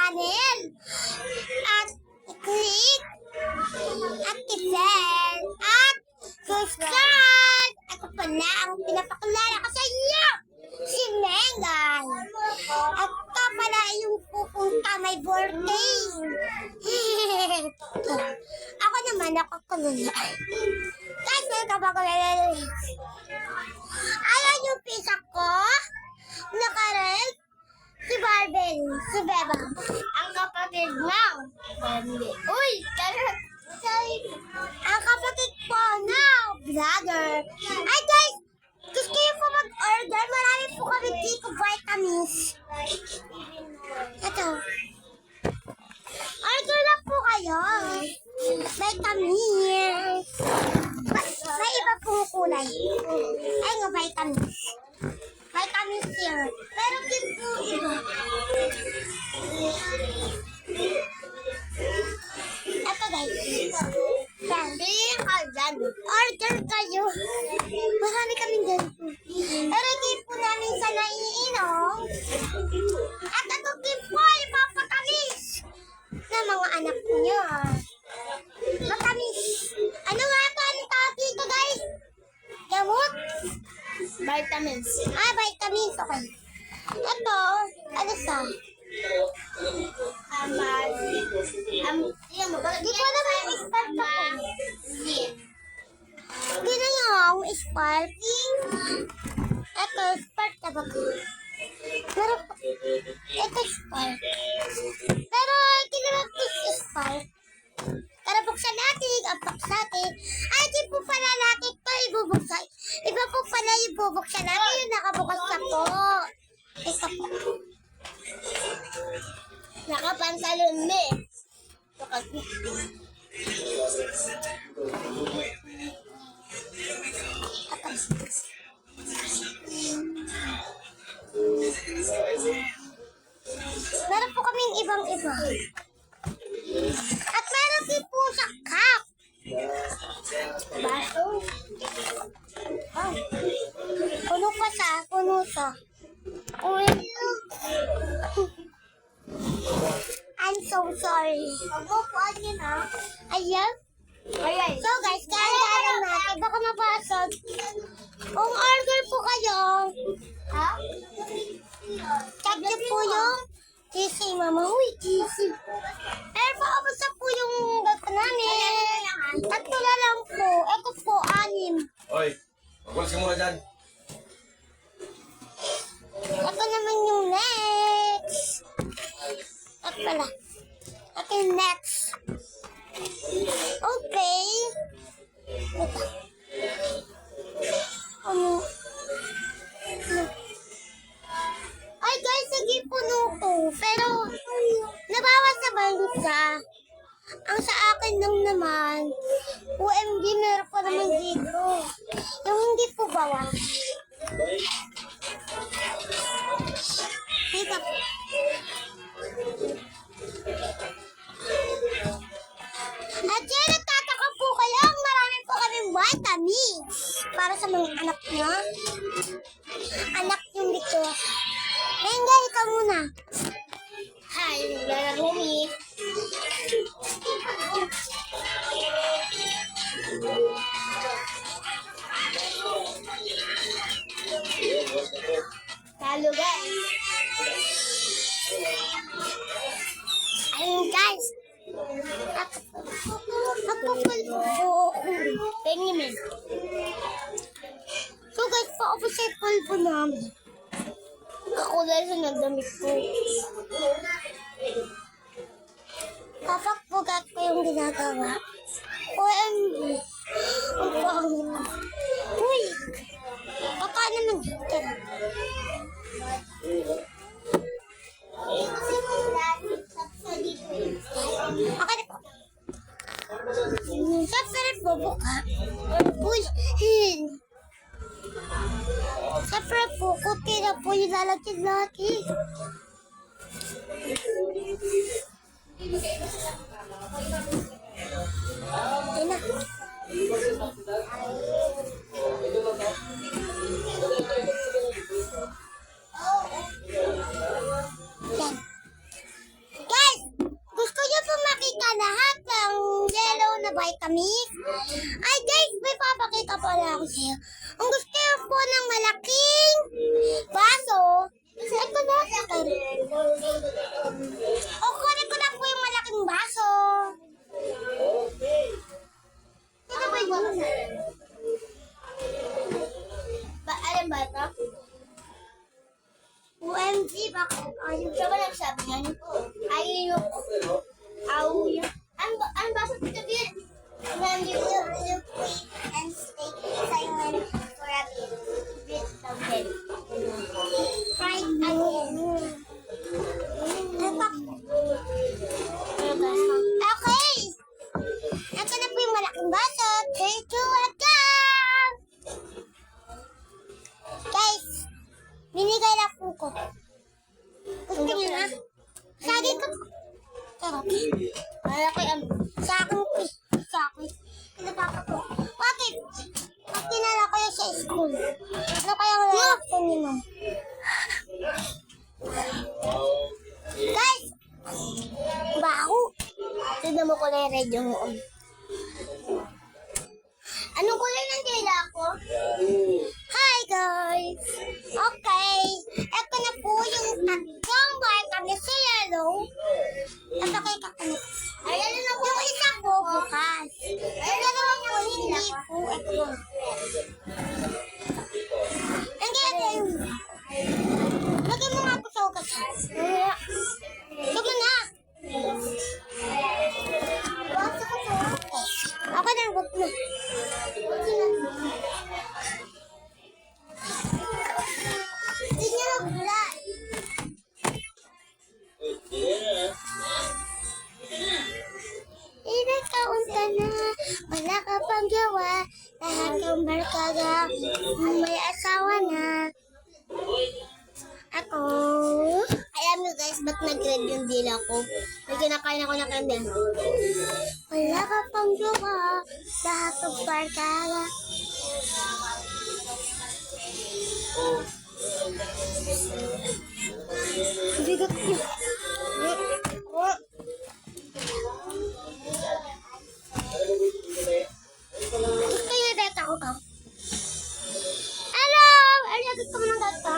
channel. At i-click at i-share at subscribe. Ako pala ang pinapakilala ko sa inyo, si Mengay. At ito pala yung pupunta may birthday. Ako naman, ako kulula. Guys, welcome back. Ayan yung pizza ko. Naka-red. Si Barbel. Si Beba. Ang kapatid ng family. Uy! Ang kapatid po ng vlogger. Ay guys! Gusto nyo po mag-order? Marami po kami dito vitamins. Ito. Order lang po kayo. Vitamins. May iba pong kulay. Ay nga, vitamins. Vitamins here. Pero din po iba. Ito guys. Yan. Bilhin ka dyan. Order kayo. Marami kaming ganito. Pero hindi po namin sa naiinom. At ito din po ipapatamis ng mga anak niyo. Matamis. Ano nga ito? Anong tawag dito guys? Gamot? Vitamins. Vitamins. Okay. Ito, ano sa? Di ko naman yung start ako. Hindi na yung spark. Ito, spark na ba ko? Pero, ito spark. Pero, hindi naman ito spark. Tara, buksan natin. Ang box natin. Ay, di po pala natin ito ibubuksan. Iba po pala yung bubuksan natin. Yung nakabukas na po. Ito po. Nakapantalon me. Meron po kaming ibang-iba. At meron din po sa cup. Baso. Oh. Puno pa sa. Puno sa. Uy. I'm so sorry. Magpupuan yun ha. Ayan. Ayan. So guys, kaya natin. Baka mabasag. Kung order po kayo, Ha? check nyo po yung GC, mama. Uy, GC. Pero paubos na po yung gato namin. Tatlo na lang po. Ito po, 6. Oy, magwalas ka muna dyan. Ito naman yung next. Ito pala. Ito yung next. Okay. Ito. Ano? Ay guys, sige puno ko. Pero, nabawas na ba yung isa? Ang sa akin lang naman, OMG, meron pa naman dito. Yung hindi po bawas. Dito po. At yan, nagtataka po kayo, marami po kaming vitamins para sa mga anak niyo. Anak yung dito. Mengay, ikaw muna. Hi, lalaro me. Halo guys. Ayun guys. Magpupul po. Pengimin. So guys, paubos sa pulpo namin. Ako dahil sa nagdamit ko. Kapag-pugat ko yung ginagawa. OMG. Ang pangit. Uy! Baka naman dito. Okay na po. Siyempre bubuka. Uy! Siyempre po, kuti na po yung lalagyan natin. Ayun na. matamis. Ay guys, may papakita pala ako sa'yo. Ang gusto ko po ng malaking baso. Ito na. O, kunin ko na po yung malaking baso. Ito ba yun? Alam ba ito? OMG, bakit ayaw? Siya ba nagsabi yan? Ayaw yun. Ano ba sa pagkabil? When you will look and stay silent for a bit of it. Try again. Okay! Ito na po yung malaking baso. 3, 2, 1, go! Guys, binigay na po ko. Gusto niyo na? Sagay ko. Sarap. Malaki ang... Sa akin po. Sa akin. Ano papa po? Bakit? Pag kinala kayo sa school, ano kaya ang reaction niyo nun? Guys! Baho! Tignan mo kulay red yung muon. Anong kulay ng dila ko? Hi guys! Okay, eto na po yung tatlong kami sa yellow. Ito kay kakanit. Ayan na po. Yung isa po bukas. Yung dalawa po hindi po. Ito. Ang ganyan. Lagyan mo nga po sa ugas. Lagyan na. Ako na, wag na. Hindi niya magbulan. Kaunta na, wala ka pang gawa, lahat ng barkada, may asawa na. Ako, Alam nyo guys, ba't nag-red yung dila ko? May kinakain ako ng kandel. wala ka pang gawa, lahat ng barkada. Bigat niyo. Gusto niyo data ko ka? Hello! Ano gusto mo ng data?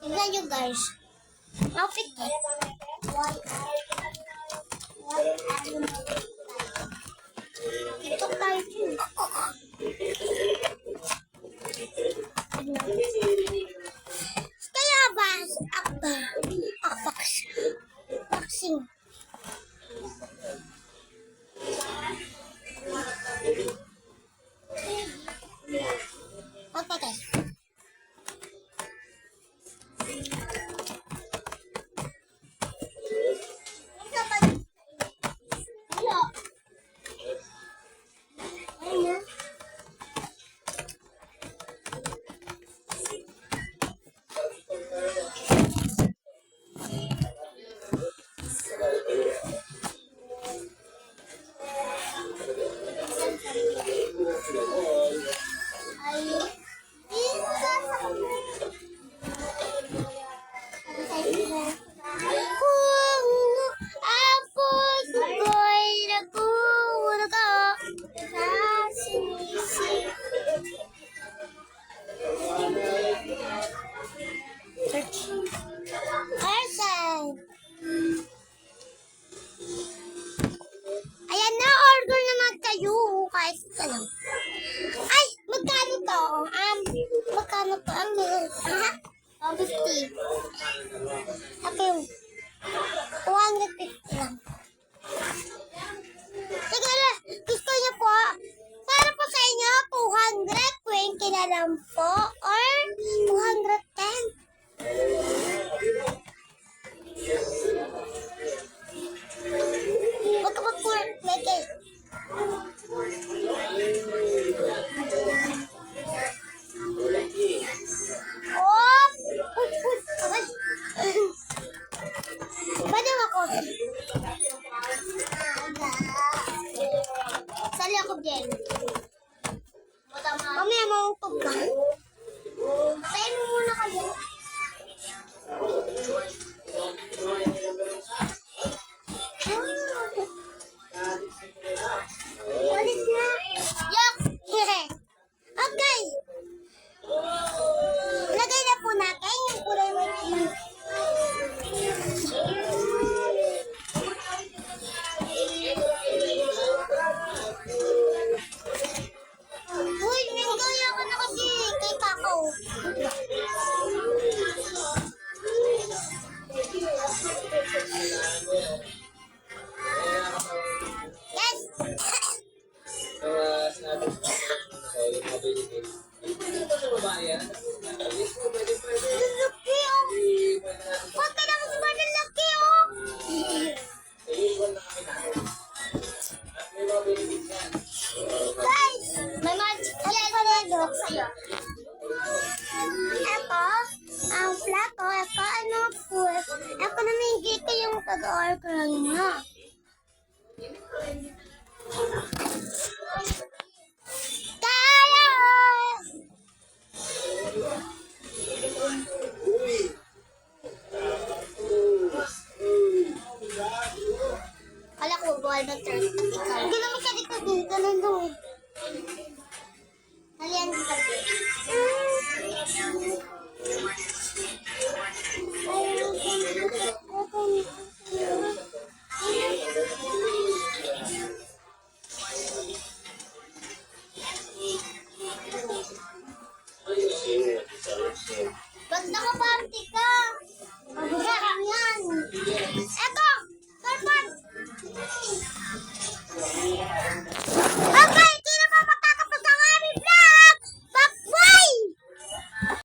Tignan nyo guys. Outfit ko. TikTok tayo dun. Kaya ba? Boxing. Okay guys. Carson! Ayan na, order naman kayo. Kahit ano. Ay, magkano to? Magkano to? Ha? 50. Ako yung 250 lang. Sige na, gusto niyo po. Para po sa inyo, 220 na lang po. Or 210. Huwag ka mag-work, Meke. Oh! Uy! Aray! mong tubang. Tayo mo muna kayo. Ulit na. Yuck! Okay. Lagay na po natin yung kulay mo. Uy, nanggoy ako na kasi kay Kako. Yes! Laki oh! Huwag ka naman sa mga laki oh! Guys! May mga Ito pala dok. sa'yo. Ito, ang plato, ito ano food. Ito namigay ko yung pag-order niya.